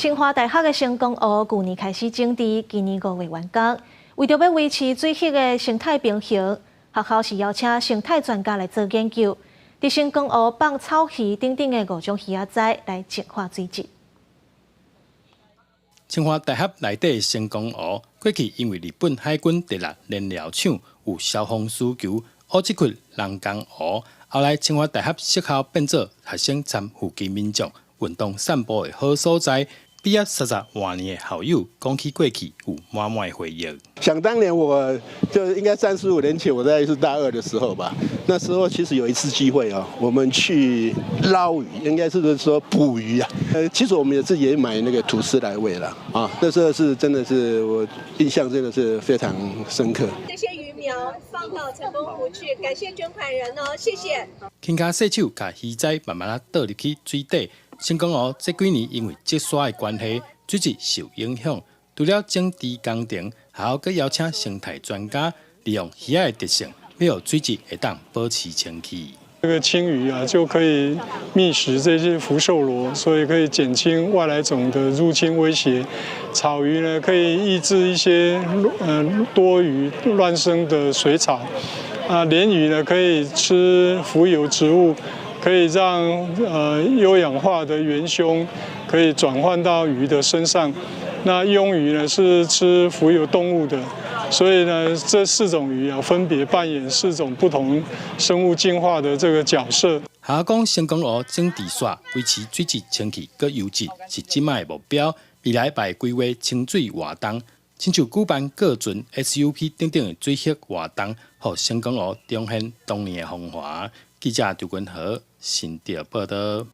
清华大学的成功湖去年开始种植，今年5月完工。为着要维持水域的生态平衡，学校是邀请生态专家来做研究，伫成功湖放草鱼等等的5种鱼仔仔来净化水质。清华大学内底成功湖过去因为日本海军第6燃料厂有消防需求，乌即窟人工湖，后来清华大学适校变做学生参附近民众运动散步的好所在。毕业30多年的校友讲起过去有满满回忆。想当年，我就应该35年前，我在是大2的时候吧。那时候其实有一次机会我们去捞鱼，应该是说捕鱼啊。其实我们自己也买那个吐司来喂了啊。那时候是真的是我印象真的是非常深刻。这些鱼苗放到成功湖去，感谢捐款人哦，谢谢。轻卡细手，把鱼仔慢慢倒入去水底。成功湖这几年因为积沙的关系，水质受影响。除了整治工程，还要邀请生态专家，利用鱼仔的特性，要水质会当保持清气。这个青鱼就可以觅食这些福寿螺，所以可以减轻外来种的入侵威胁。草鱼呢，可以抑制一些多余乱生的水草。鲢鱼呢，可以吃浮游植物。可以让优氧化的元凶可以转换到鱼的身上。那鳙鱼呢是吃浮游动物的，所以呢这4种鱼分别扮演4种不同生物进化的这个角色。下讲成功湖整治线维持水质清气佮优质是即卖的目标，未来会规划清水活动，亲像举办各船 SUP 等等的水域活动，互成功湖重现当年的风华。记者刘君和新店报道。